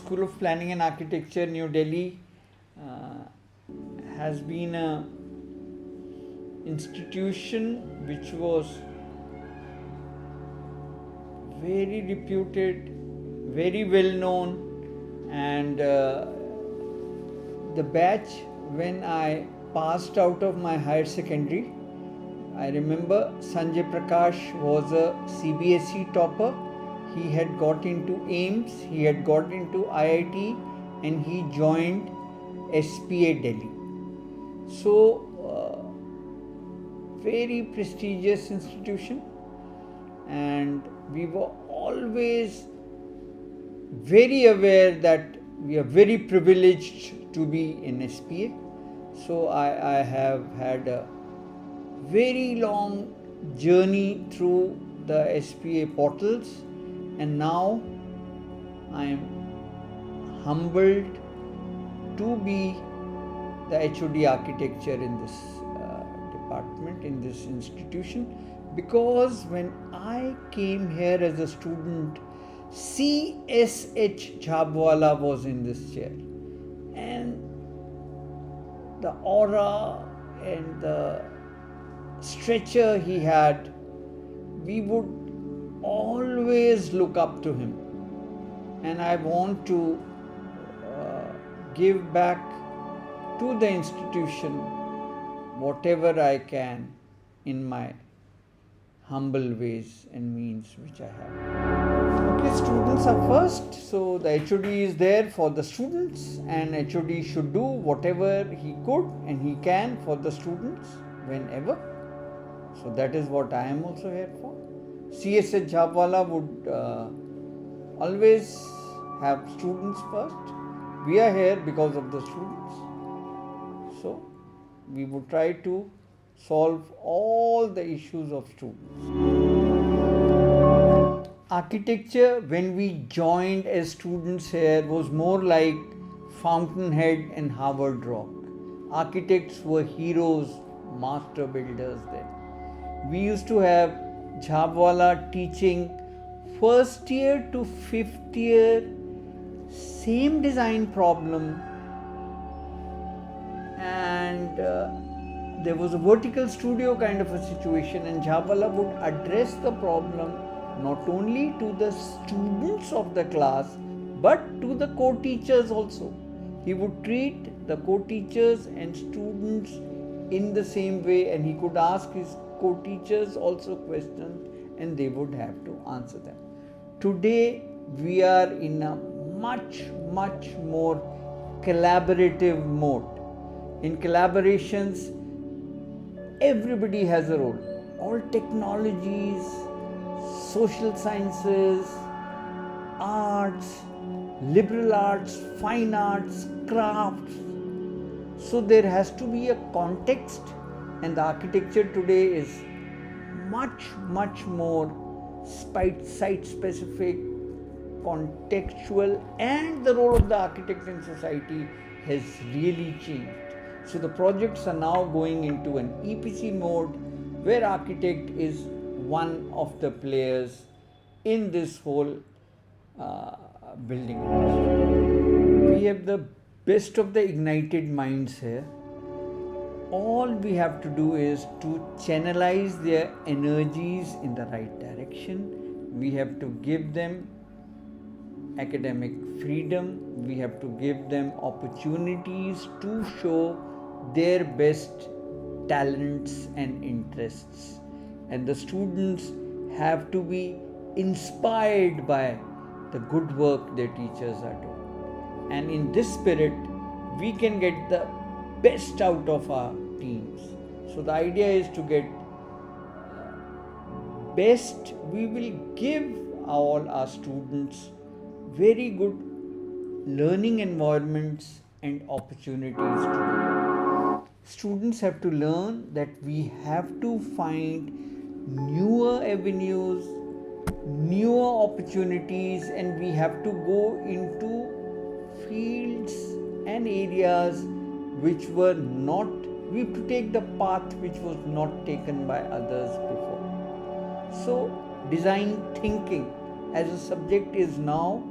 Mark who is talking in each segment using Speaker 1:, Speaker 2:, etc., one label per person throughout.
Speaker 1: School of Planning and Architecture, New Delhi, has been a institution which was very reputed, very well known, and the batch when I passed out of my higher secondary, I remember Sanjay Prakash was a CBSE topper. He had got into AIMS, he had got into IIT, and he joined SPA Delhi. So, very prestigious institution, and we were always very aware that we are very privileged to be in SPA. So I have had a very long journey through the SPA portals, and now I am humbled to be the HOD architecture in this department, in this institution, because when I came here as a student, C.S.H. Jhabwala was in this chair, and the aura and the stature he had, we would always look up to him. And I want to give back to the institution whatever I can in my humble ways and means which I have. Okay, students are first, so the HOD is there for the students, and HOD should do whatever he could and he can for the students whenever. So that is what I am also here for. C.S.H. Jhabwala would always have students first. We are here because of the students. So we would try to solve all the issues of students. Architecture, when we joined as students here, was more like Fountainhead and Harvard Rock. Architects were heroes, master builders then. We used to have Jhabwala teaching first year to fifth year, same design problem, and there was a vertical studio kind of a situation, and Jhabwala would address the problem not only to the students of the class but to the co-teachers also. He would treat the co-teachers and students in the same way, and he could ask his co-teachers also questions and they would have to answer them. Today we are in a much more collaborative mode. In collaborations, everybody has a role. All technologies, social sciences, arts, liberal arts, fine arts, crafts. So there has to be a context, and the architecture today is much more site specific, contextual, and the role of the architect in society has really changed. So the projects are now going into an EPC mode where architect is one of the players in this whole building industry. We have the best of the ignited minds here. All we have to do is to channelize their energies in the right direction. We have to give them academic freedom. We have to give them opportunities to show their best talents and interests. And the students have to be inspired by the good work their teachers are doing. And in this spirit, we can get the best out of our teams. So the idea is to get best. We will give all our students very good learning environments and opportunities to do. Students have to learn that we have to find newer avenues, newer opportunities, and we have to go into fields and areas which were not, we have to take the path which was not taken by others before. So design thinking as a subject is now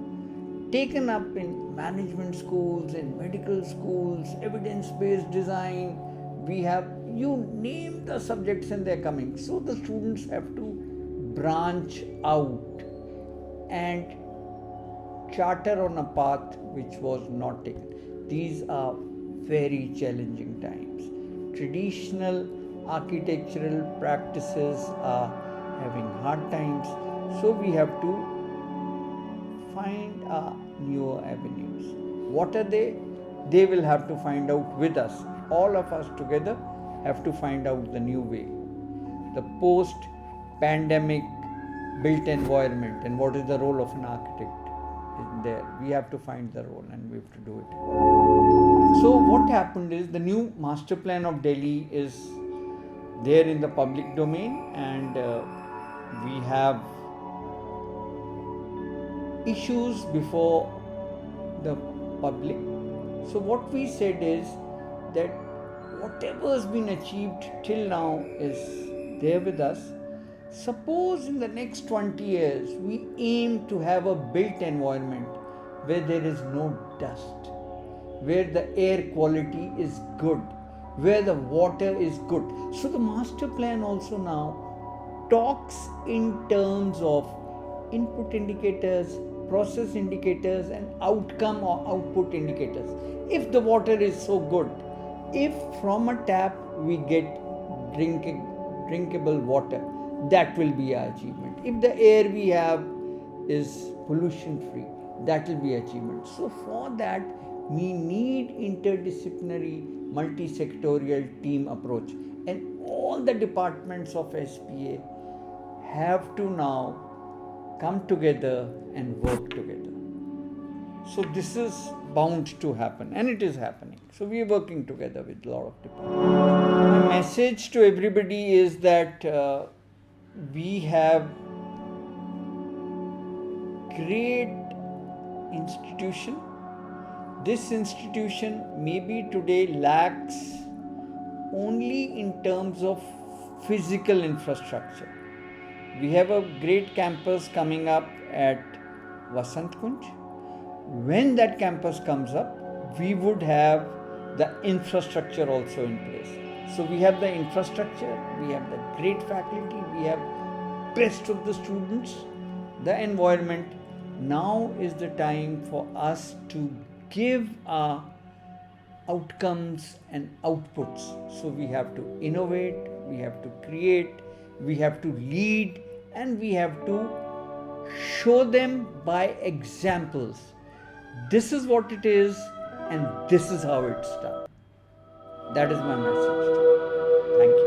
Speaker 1: taken up in management schools, in medical schools, evidence-based design. We have, you name the subjects and they're coming. So the students have to branch out and charter on a path which was not taken. These are very challenging times. Traditional architectural practices are having hard times, so we have to find newer avenues. What are they? They will have to find out with us. All of us together have to find out the new way. The post-pandemic built environment and what is the role of an architect in there. We have to find the role and we have to do it. So what happened is the new master plan of Delhi is there in the public domain, and we have issues before the public. So what we said is that whatever has been achieved till now is there with us. Suppose in the next 20 years we aim to have a built environment where there is no dust, where the air quality is good, where the water is good. So the master plan also now talks in terms of input indicators, process indicators, and outcome or output indicators. If the water is so good, if from a tap we get drinkable water, that will be our achievement. If the air we have is pollution free, that will be achievement. So for that we need interdisciplinary, multi-sectorial team approach, and all the departments of SPA have to now come together and work together. So this is bound to happen, and it is happening. So we are working together with a lot of departments. My message to everybody is that we have great institution. This institution maybe today lacks only in terms of physical infrastructure. We have a great campus coming up at Vasant Kunj. When that campus comes up, we would have the infrastructure also in place. So we have the infrastructure, we have the great faculty, we have best of the students, the environment. Now is the time for us to give our outcomes and outputs. So we have to innovate, we have to create, we have to lead, and we have to show them by examples. This is what it is, and this is how it's done. That is my message. Thank you.